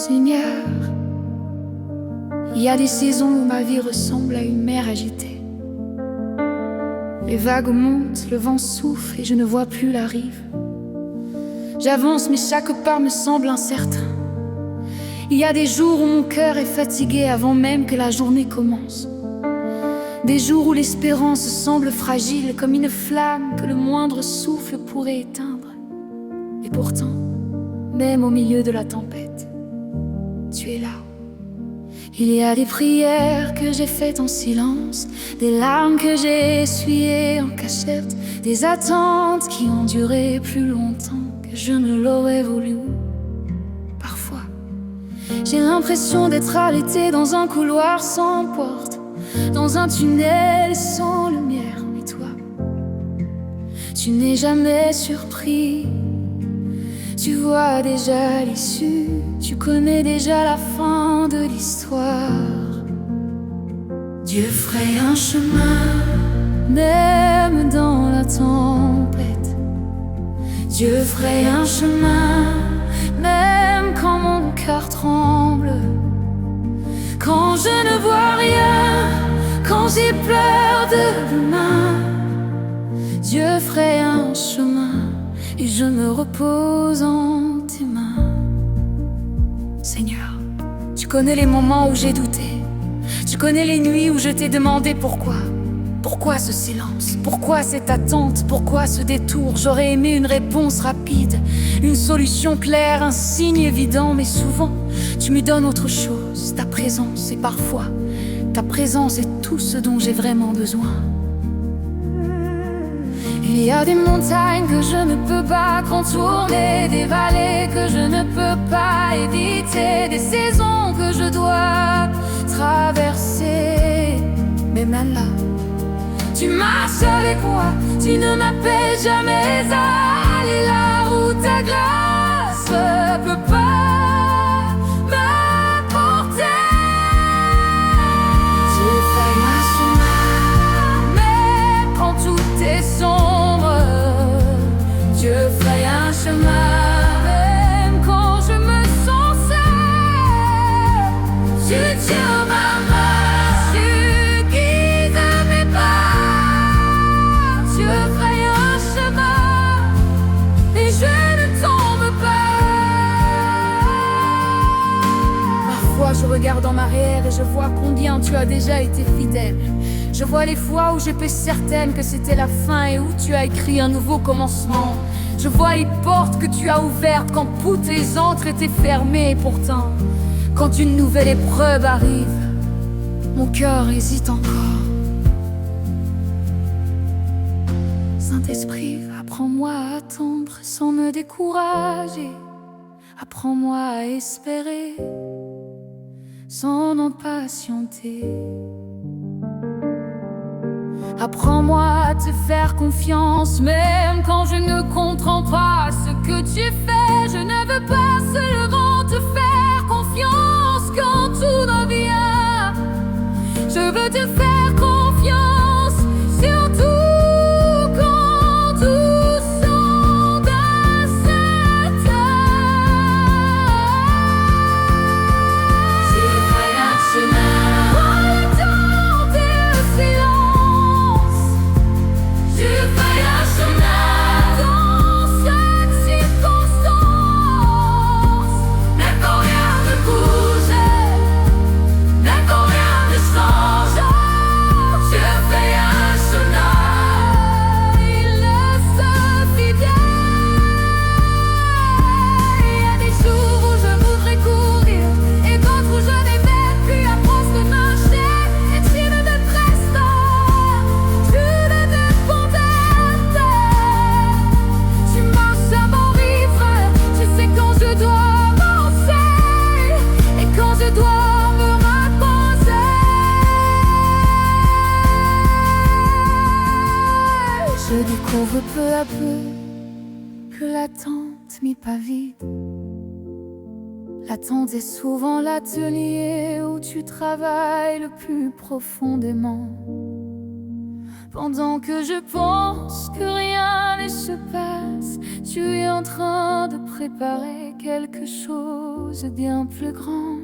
Seigneur, il y a des saisons où ma vie ressemble à une mer agitée. Les vagues montent, le vent souffle et je ne vois plus la rive. J'avance mais chaque pas me semble incertain. Il y a des jours où mon cœur est fatigué avant même que la journée commence. Des jours où l'espérance semble fragile comme une flamme que le moindre souffle pourrait éteindre. Et pourtant, même au milieu de la tempête, tu es là. Il y a des prières que j'ai faites en silence, des larmes que j'ai essuyées en cachette, des attentes qui ont duré plus longtemps que je ne l'aurais voulu. Parfois, j'ai l'impression d'être arrêté dans un couloir sans porte, dans un tunnel sans lumière. Mais toi, tu n'es jamais surpris. Tu vois déjà l'issue, tu connais déjà la fin de l'histoire. Dieu fraye un chemin, même dans la tempête. Dieu fraye un chemin, même quand mon cœur tremble. Quand je ne vois rien, quand j'ai peur de demain, Dieu fraye un chemin et je me repose en tes mains. Seigneur, tu connais les moments où j'ai douté. Tu connais les nuits où je t'ai demandé pourquoi. Pourquoi ce silence? Pourquoi cette attente? Pourquoi ce détour? J'aurais aimé une réponse rapide, une solution claire, un signe évident. Mais souvent, tu me donnes autre chose, ta présence. Et parfois, ta présence est tout ce dont j'ai vraiment besoin. Il y a des montagnes que je ne peux pas contourner, des vallées que je ne peux pas éviter, des saisons que je dois traverser. Mais même là, tu marches avec moi, tu ne m'appelles jamais à aller là où ta grâce peut pas m'apporter. Tu fais ma chemin, même quand tout est sombre. Dieu fraye un chemin, même quand je me sens seul. Tu tiens ma main, tu guides mes pas. Dieu fraye un chemin et je ne tombe pas. Parfois je regarde en arrière et je vois combien tu as déjà été fidèle. Je vois les fois où j'étais certaine que c'était la fin et où tu as écrit un nouveau commencement. Je vois les portes que tu as ouvertes quand toutes les autres étaient fermées. Et pourtant, quand une nouvelle épreuve arrive, mon cœur hésite encore. Saint-Esprit, apprends-moi à attendre sans me décourager. Apprends-moi à espérer sans m'impatienter. Apprends-moi à te faire confiance, même quand je ne comprends pas ce que tu fais. Je ne veux pas seulement te faire confiance quand tout va bien. Je veux te faire confiance, surtout quand tout semble incertain. Tu fais un chemin dans l'attente et le silence. Tu fais un chemin dans chaque circonstance. Même quand rien ne bouge, même quand rien ne change. Tu fais un chemin, il reste fidèle. Il y a des jours où je voudrais courir et d'autres où je n'ai même plus à force de marcher. Et tu ne me presses pas, tu ne dépends pas. Tu marches à mon rythme, tu sais quand je dois avancer et quand je dois me reposer. Je découvre peu à peu que l'attente m'est pas vide. L'attente est souvent l'atelier où tu travailles le plus profondément. Pendant que je pense que rien ne se passe, tu es en train de préparé quelque chose de bien plus grand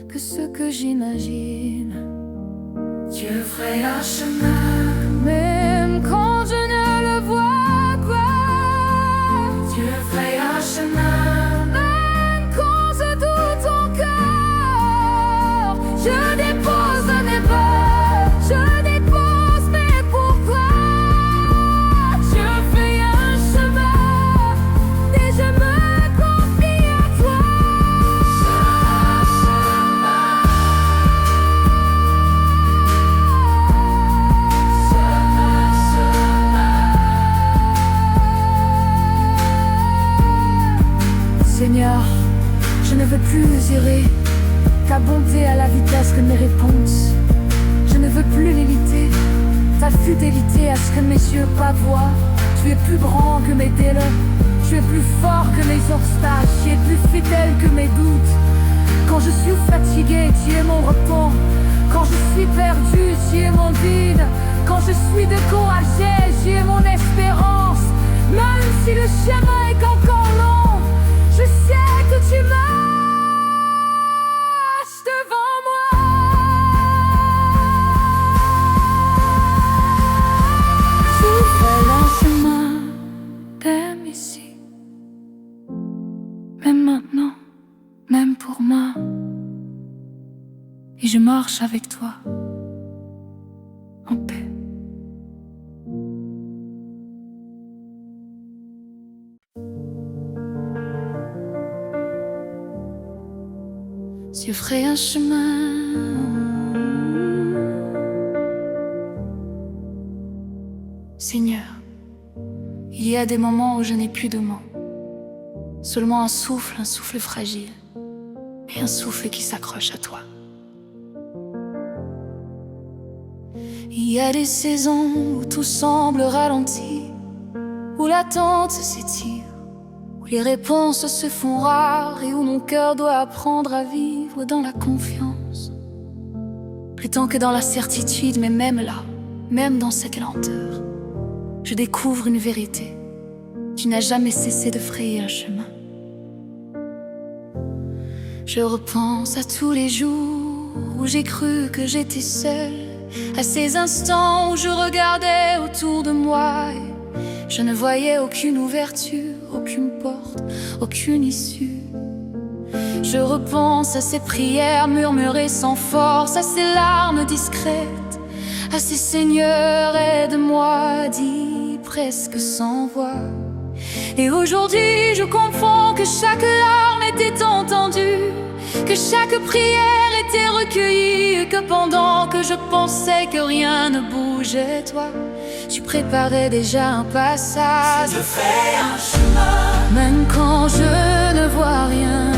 que ce que j'imagine. Dieu ferait un chemin, même quand je ne le vois pas. Dieu ferait un chemin, même quand je doute encore. Je dépose mes peurs, je dépose mes pourquoi. Dieu fait un chemin et je me confie à toi. Seigneur, je ne veux plus mesurer ta bonté à la vitesse de mes réponses. Je ne veux plus limiter ta fidélité à ce que mes yeux pavoient. Tu es plus grand que mes délais, tu es plus fort que mes obstacles, tu es plus fidèle que mes doutes. Quand je suis fatigué, tu es mon repos. Quand je suis perdu, tu es mon guide. Quand je suis découragé, tu es mon espérance. Même si le chemin est encore long, je sais que tu marches devant moi. Tu fais un chemin, même ici, même maintenant, même pour moi. Et je marche avec toi, en paix. Dieu ferait un chemin, Seigneur, il y a des moments où je n'ai plus de mots. Seulement un souffle fragile, et un souffle qui s'accroche à toi. Il y a des saisons où tout semble ralenti, où l'attente s'étire, où les réponses se font rares et où mon cœur doit apprendre à vivre dans la confiance. Plutôt que dans la certitude, mais même là, même dans cette lenteur, je découvre une vérité. Tu n'as jamais cessé de frayer un chemin. Je repense à tous les jours où j'ai cru que j'étais seule, à ces instants où je regardais autour de moi et je ne voyais aucune ouverture, aucune porte, aucune issue. Je repense à ces prières murmurées sans force, à ces larmes discrètes, à ces Seigneur aide-moi dit presque sans voix. Et aujourd'hui je comprends que chaque larme était entendue, que chaque prière était recueillie, et que pendant que je pensais que rien ne bougeait, toi, tu préparais déjà un passage. Tu fais un chemin, même quand je ne vois rien.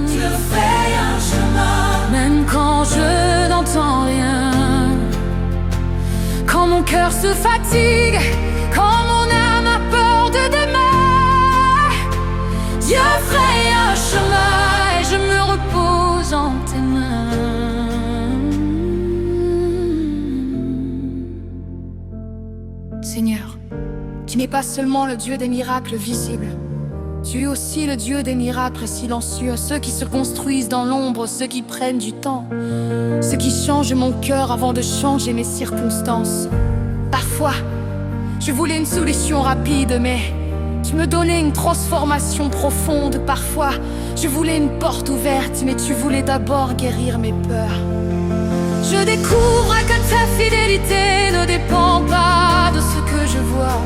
tu fais un chemin, Même quand je n'entends rien. Quand mon cœur se fatigue, quand mon âme a peur de demain, Dieu ferait un chemin et je me repose en tes mains. Seigneur, tu n'es pas seulement le Dieu des miracles visibles. Tu es aussi le Dieu des miracles silencieux, ceux qui se construisent dans l'ombre, ceux qui prennent du temps, ceux qui changent mon cœur avant de changer mes circonstances. Parfois, je voulais une solution rapide, mais tu me donnais une transformation profonde. Parfois, je voulais une porte ouverte, mais tu voulais d'abord guérir mes peurs. Je découvre que ta fidélité ne dépend pas de ce que je vois.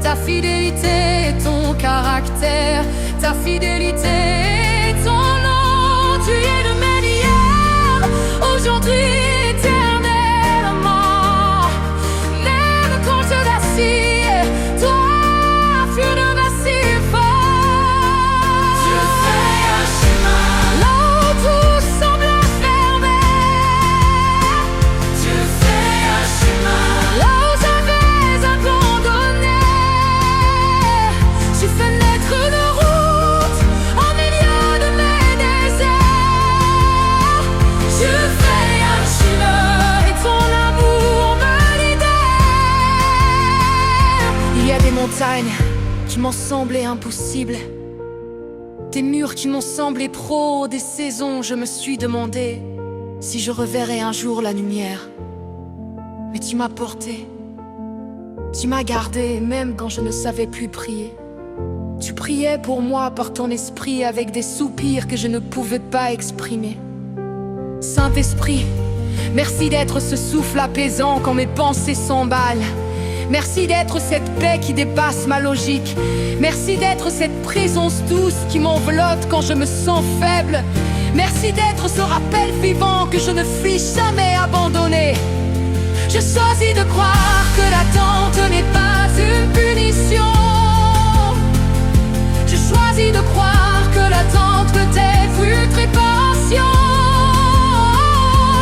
Ta fidélité est ton caractère, ta fidélité est ton nom. Tu es le même hier, aujourd'hui, éternellement. Même quand je vacille, toi, tu ne vacilles pas. tu fais un chemin, Là où tout semble fermé, tu fais un chemin, là où j'avais abandonné, tu fais naître une route au milieu de mes déserts. tu fais un chemin, Et ton amour me libère. Il y a des montagnes qui m'ont semblé impossibles, des murs qui m'ont semblé trop hauts, des saisons je me suis demandé si je reverrais un jour la lumière. Mais tu m'as porté, tu m'as gardé, même quand je ne savais plus prier. Tu priais pour moi par ton esprit avec des soupirs que je ne pouvais pas exprimer. Saint-Esprit, merci d'être ce souffle apaisant quand mes pensées s'emballent. Merci d'être cette paix qui dépasse ma logique. Merci d'être cette présence douce qui m'enveloppe quand je me sens faible. Merci d'être ce rappel vivant que je ne suis jamais abandonné. Je choisis de croire que l'attente n'est pas une punition. Je choisis de croire que l'attente peut être une réparation.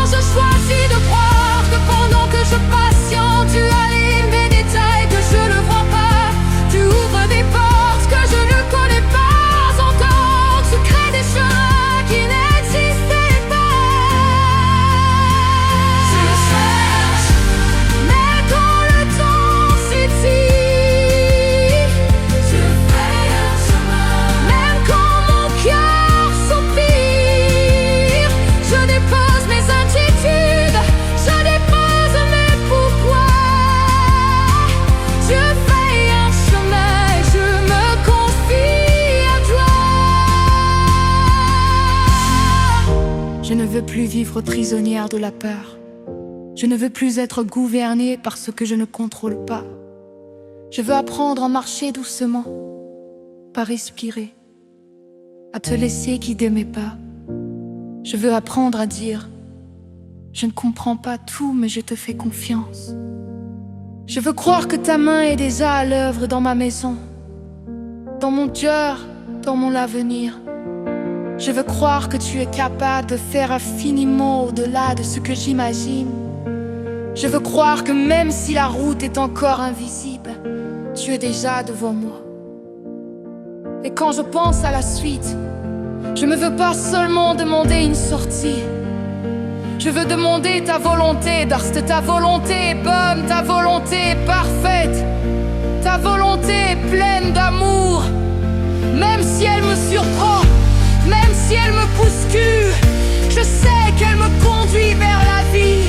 Je choisis de croire que pendant que je patiente, tu allumes mes détails que je ne vois pas. Tu ouvres des portes que je ne connais pas encore. Tu crées des chemins qui n'existaient pas. Tu cherches, mais quand le temps s'étire, tu fais un chemin. Même quand mon cœur soupire, je dépose mes inquiétudes, je dépose mes pourquoi. Je fais un chemin et je me confie à toi. Je ne veux plus vivre prisonnière de la peur. Je ne veux plus être gouvernée par ce que je ne contrôle pas. Je veux apprendre à marcher doucement, pas respirer, à te laisser guider mes pas. Je veux apprendre à dire: je ne comprends pas tout, mais je te fais confiance. Je veux croire que ta main est déjà à l'œuvre dans ma maison, dans mon cœur, dans mon avenir. Je veux croire que tu es capable de faire infiniment au-delà de ce que j'imagine. Je veux croire que même si la route est encore invisible, tu es déjà devant moi. Et quand je pense à la suite, je ne veux pas seulement demander une sortie. Je veux demander ta volonté, parce que ta volonté est bonne, ta volonté est parfaite. Ta volonté est pleine d'amour. Même si elle me surprend, même si elle me bouscule, je sais qu'elle me conduit vers la vie.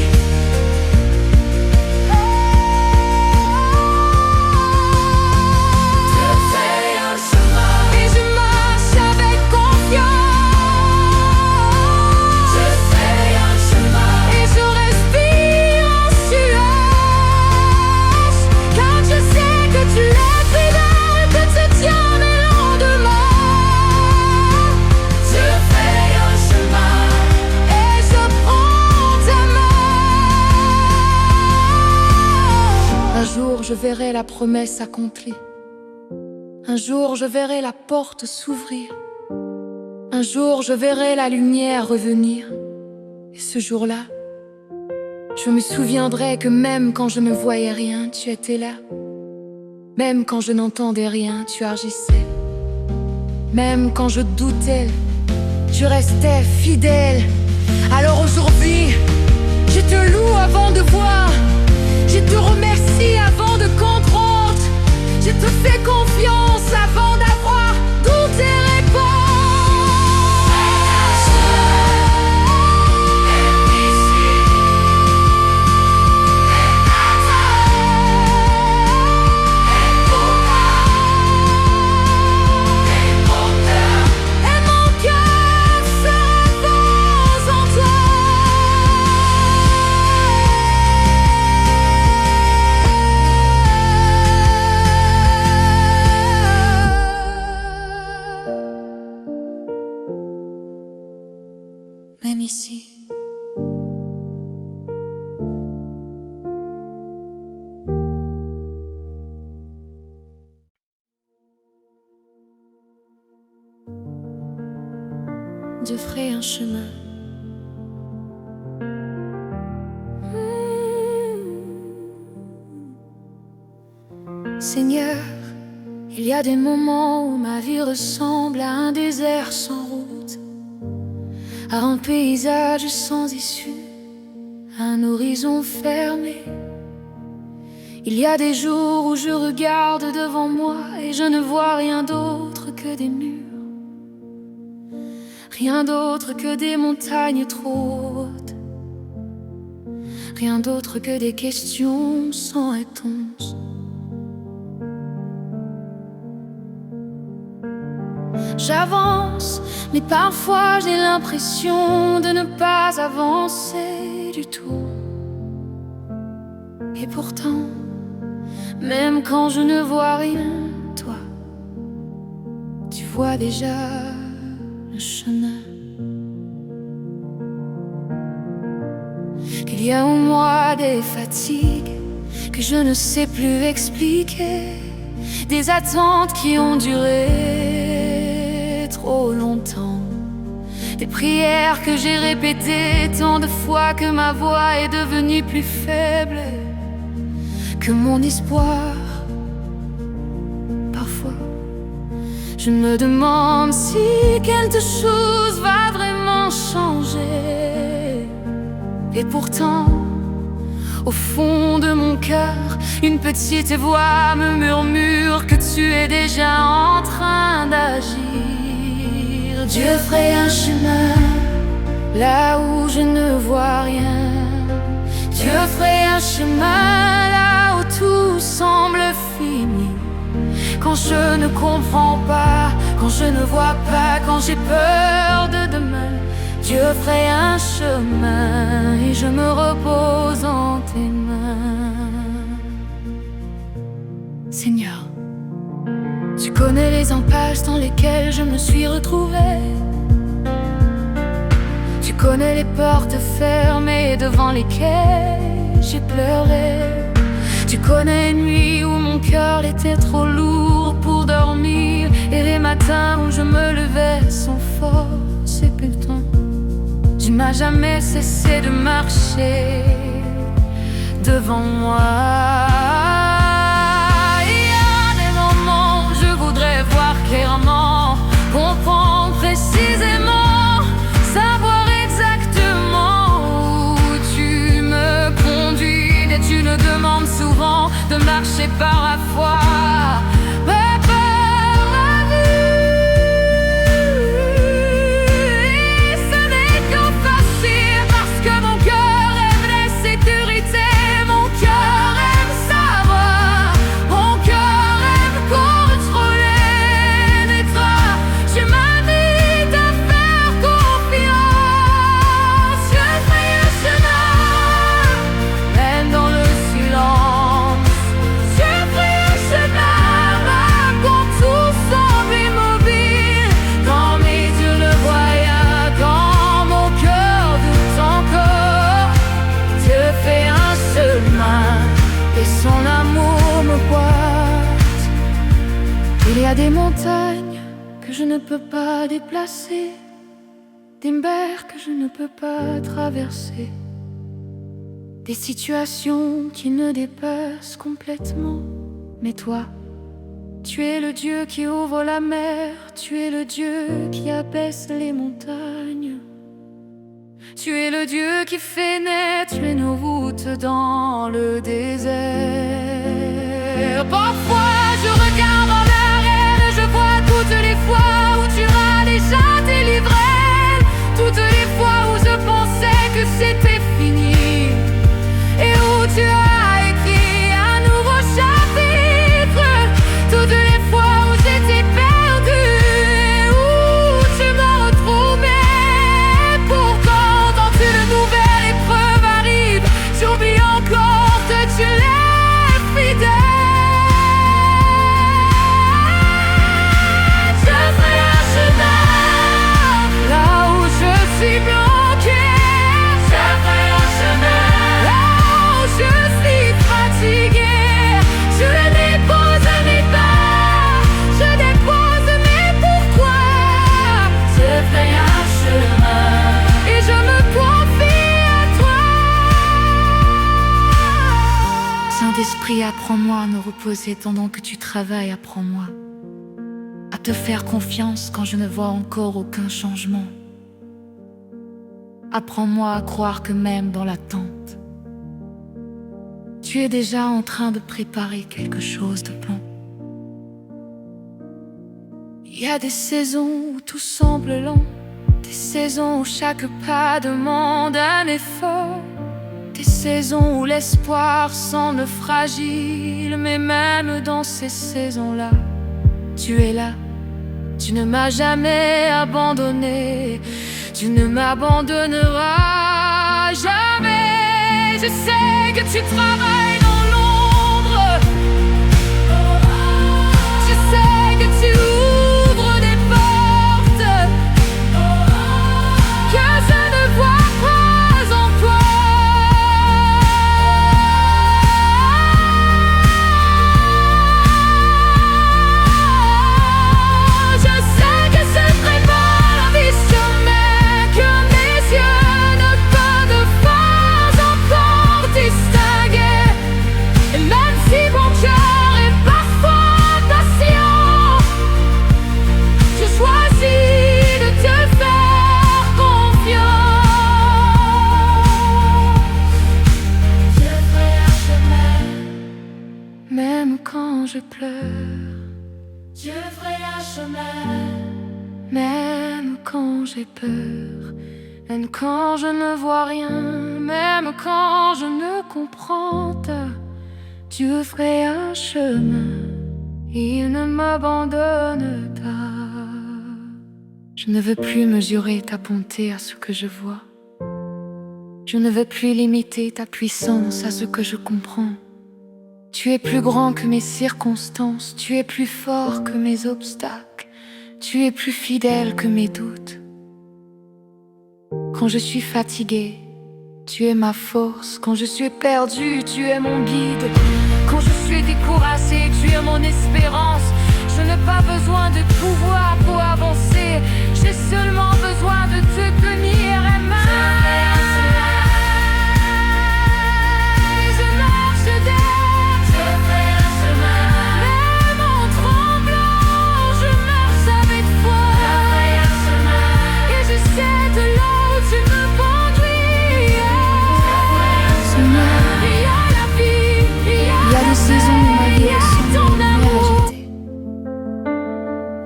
Tu fais un chemin Et je marche avec confiance. Tu fais un chemin Et je respire en sueur, car je sais que tu es fidèle, que tu tiens mes lendemains. Tu fais un chemin Et je prends ta main. Un jour je verrai la promesse accomplie. Un jour je verrai la porte s'ouvrir. Un jour je verrai la lumière revenir. Et ce jour-là, je me souviendrai que même quand je ne voyais rien, tu étais là. Même quand je n'entendais rien, tu agissais. Même quand je doutais, tu restais fidèle. Alors aujourd'hui, je te loue avant de voir. Je te remercie avant de comprendre. Je te fais confiance avant d'avoir toutes tes et mon cœur se repose en toi. Même ici. Je ferai un chemin. Seigneur, il y a des moments où ma vie ressemble à un désert sans route, à un paysage sans issue, à un horizon fermé. Il y a des jours où je regarde devant moi et je ne vois rien d'autre que des murs, rien d'autre que des montagnes trop hautes, rien d'autre que des questions sans réponse. J'avance, mais parfois j'ai l'impression de ne pas avancer du tout. Et pourtant, même quand je ne vois rien, toi, tu vois déjà le chemin. Qu'il y a en moi des fatigues que je ne sais plus expliquer, des attentes qui ont duré trop longtemps, des prières que j'ai répétées tant de fois que ma voix est devenue plus faible que mon espoir. Parfois, je me demande si quelque chose va vraiment changer. Et pourtant, au fond de mon cœur, une petite voix me murmure que tu es déjà en train d'agir. Dieu ferait un chemin là où je ne vois rien. Dieu ferait un chemin là où tout semble fini. Quand je ne comprends pas, quand je ne vois pas, quand j'ai peur de demain, Dieu ferait un chemin et je me repose en tes mains. Seigneur, tu connais les impasses dans lesquelles je me suis retrouvée. Tu connais les portes fermées devant lesquelles j'ai pleuré. Tu connais les nuits où mon cœur était trop lourd pour dormir, et les matins où je me levais sans force et pourtant tu n'as jamais cessé de marcher devant moi. Il y a des moments où je voudrais voir clairement, comprendre précisément, savoir exactement où tu me conduis. Et tu me demandes souvent de marcher par la foi, mais par la vue. Et ce n'est qu'en facile parce que mon cœur aime la sécurité, mon cœur aime savoir, mon cœur aime contrôler mes traces. Je m'invite à faire confiance. Je fais un chemin, même dans le silence. Je fais un chemin là quand tout semble immobile, quand mes yeux le voient, quand mon cœur doute encore. Dieu fait un chemin et son amour me porte. Il y a des montagnes que je ne peux pas déplacer, des mers que je ne peux pas traverser, des situations qui me dépassent complètement. Mais toi, tu es le Dieu qui ouvre la mer, tu es le Dieu qui abaisse les montagnes. Tu es le Dieu qui fait naître une route dans le désert. Parfois je regarde en arrière et je vois toutes les fois où tu as déjà délivré, toutes les fois où je pensais que c'était fini, et où tu as écrit un nouveau chapitre, toutes les fois où j'étais perdue et où tu me retrouvais. Pourtant, quand une nouvelle épreuve arrive, j'oublie encore que tu l'es fidèle. Je ferai un chemin là où je suis bloquée. Je ferai un chemin là où je suis fatiguée. Je dépose mes pas, je dépose mes pourquoi. Je ferai un chemin et je me confie à toi. Saint-Esprit, apprends-moi à me reposer pendant que tu travailles. Apprends-moi à te faire confiance quand je ne vois encore aucun changement. Apprends-moi à croire que même dans l'attente, tu es déjà en train de préparer quelque chose de bon. Il y a des saisons où tout semble lent, des saisons où chaque pas demande un effort, des saisons où l'espoir semble fragile. Mais même dans ces saisons-là, tu es là. Tu ne m'as jamais abandonné, tu ne m'abandonneras jamais. Je sais que tu travailles dans l'ombre, je sais que tu ouvres des portes que je ne vois pas encore. Je sais que se prépare des chemins que mes yeux ne peuvent pas encore distinguer. Et même si mon cœur est parfois patient, je choisis de te faire confiance. Je ferai un chemin, même quand je pleure. Je ferai un chemin, même quand j'ai peur, même quand je ne vois rien, même quand je ne comprends pas. Dieu ferait un chemin, il ne m'abandonne pas. Je ne veux plus mesurer ta bonté à ce que je vois. Je ne veux plus limiter ta puissance à ce que je comprends. Tu es plus grand que mes circonstances, tu es plus fort que mes obstacles, tu es plus fidèle que mes doutes. Quand je suis fatigué, tu es ma force. Quand je suis perdu, tu es mon guide. Quand je suis découragé, tu es mon espérance. Je n'ai pas besoin de pouvoir pour avancer, j'ai seulement besoin de te tenir la main.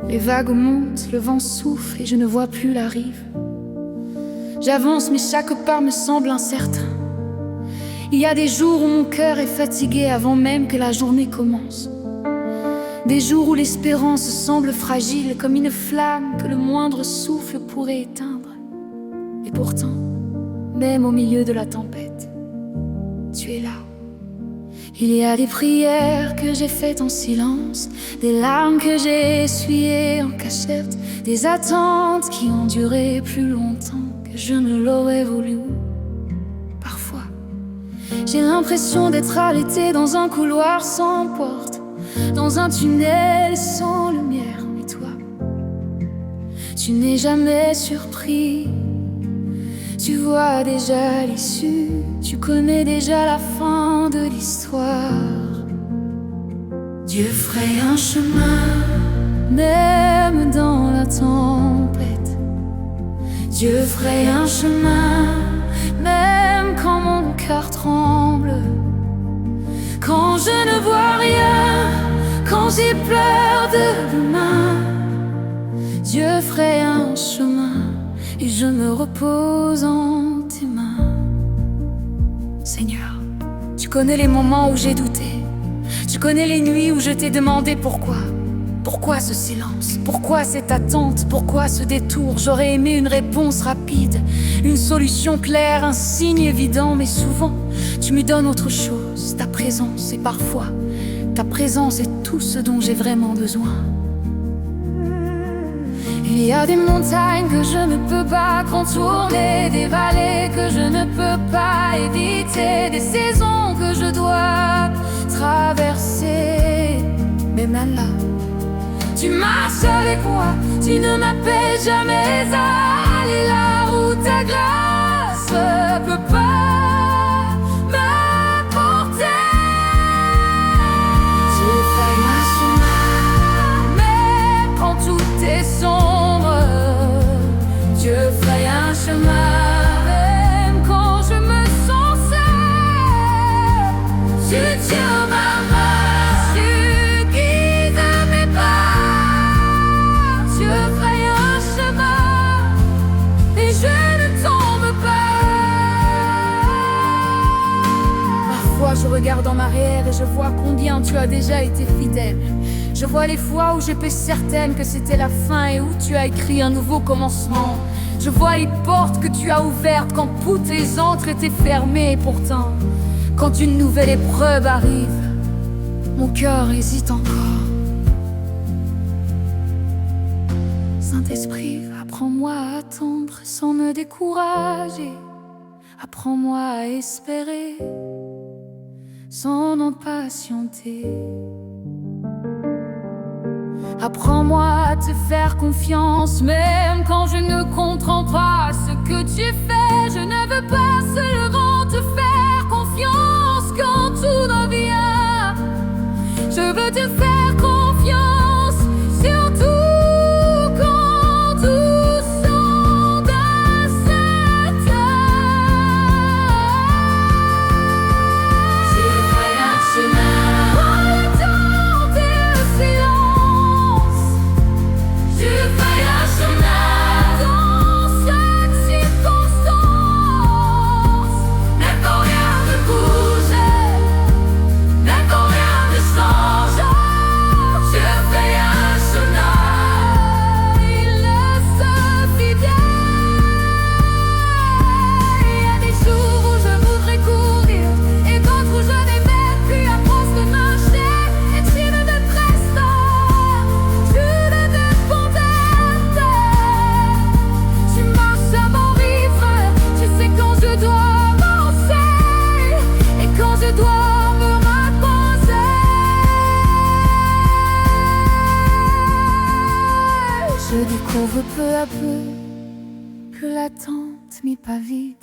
Les vagues montent, le vent souffle et je ne vois plus la rive. J'avance mais chaque pas me semble incertain. Il y a des jours où mon cœur est fatigué avant même que la journée commence. Des jours où l'espérance semble fragile comme une flamme que le moindre souffle pourrait éteindre. Et pourtant, même au milieu de la tempête, tu es là. Il y a des prières que j'ai faites en silence, des larmes que j'ai essuyées en cachette, des attentes qui ont duré plus longtemps que je ne l'aurais voulu. Parfois, j'ai l'impression d'être allaité dans un couloir sans porte, dans un tunnel sans lumière. Mais toi, tu n'es jamais surpris. Tu vois déjà l'issue, tu connais déjà la fin de l'histoire. Dieu ferait un chemin, même dans la tempête. Dieu ferait un chemin, même quand mon cœur tremble. Quand je ne vois rien, quand j'ai peur de demain, Dieu ferait un chemin. Et je me repose en tes mains. Seigneur, tu connais les moments où j'ai douté. Tu connais les nuits où je t'ai demandé pourquoi. Pourquoi ce silence? Pourquoi cette attente? Pourquoi ce détour? J'aurais aimé une réponse rapide, une solution claire, un signe évident. Mais souvent, tu me donnes autre chose, ta présence. Et parfois, ta présence est tout ce dont j'ai vraiment besoin. Il y a des montagnes que je ne peux pas contourner, des vallées que je ne peux pas éviter, des saisons que je dois traverser. Mais même là, tu marches avec moi, tu ne m'appelles jamais à aller là où ta grâce peut pas m'apporter. Tu fais ma chemin, mais quand tout est sombre, Dieu ferait un chemin, même quand je me sens seul. Dieu en arrière et je vois combien tu as déjà été fidèle. Je vois les fois où j'étais certaine que c'était la fin et où tu as écrit un nouveau commencement. Je vois les portes que tu as ouvertes quand toutes les autres étaient fermées. Et pourtant, quand une nouvelle épreuve arrive, mon cœur hésite encore. Saint-Esprit, apprends-moi à attendre sans me décourager. Apprends-moi à espérer sans m'impatienter. Apprends-moi à te faire confiance, même quand je ne comprends pas ce que tu fais. Je ne veux pas seulement te faire confiance quand tout va bien. Je veux te faire confiance, surtout quand tout semble incertain. Tu fais un chemin, Dans l'attente et le silence, tu fais un chemin, dans chaque circonstance, même quand rien ne bouge, même quand rien ne change. Tu fais un chemin, il reste fidèle. Il y a des jours où je voudrais courir et d'autres où je n'ai même plus à force de marcher. Et tu ne me presses pas, tu ne dépends d'être. Tu marches à mon rythme, tu sais quand je dois avancer et quand je dois me reposer. Je découvre peu à peu que l'attente m'y pavide.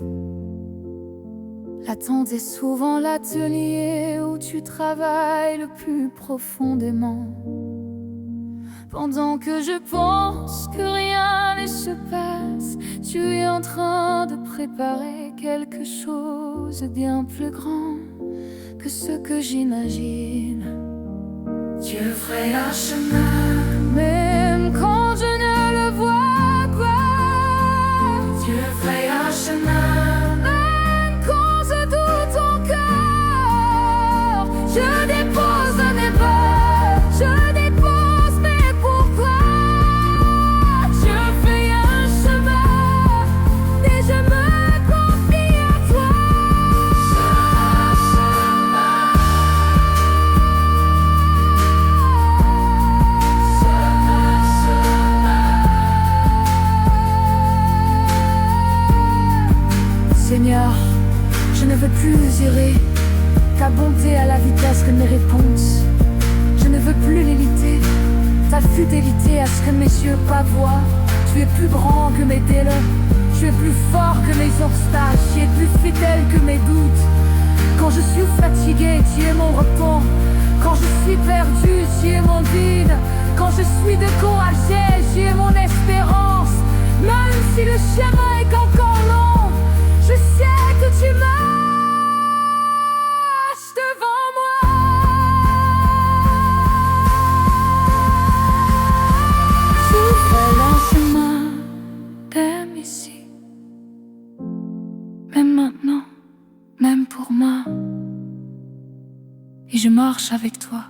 L'attente est souvent l'atelier où tu travailles le plus profondément. Pendant que je pense que rien ne se passe, tu es en train de préparer quelque chose de bien plus grand que ce que j'imagine. tu ferais un chemin, Même quand je ne le vois pas, tu ferais un chemin, même quand je doute encore, je dépose mes peurs, je dépose mes pourquoi. Je fais un chemin et je me confie à toi. Seigneur, je ne veux plus mesurer ta bonté à la vitesse de mes réponses. Je ne veux plus limiter ta fidélité à ce que mes yeux pavoient. Tu es plus grand que mes délais, tu es plus fort que mes obstacles, tu es plus fidèle que mes doutes. Quand je suis fatigué, tu es mon repos. Quand je suis perdu, tu es mon guide. Quand je suis découragé, tu es mon espérance. Même si le chemin est encore long, je sais que tu marches devant moi. Tu fais un chemin, même ici, même maintenant, même pour moi. Et je marche avec toi.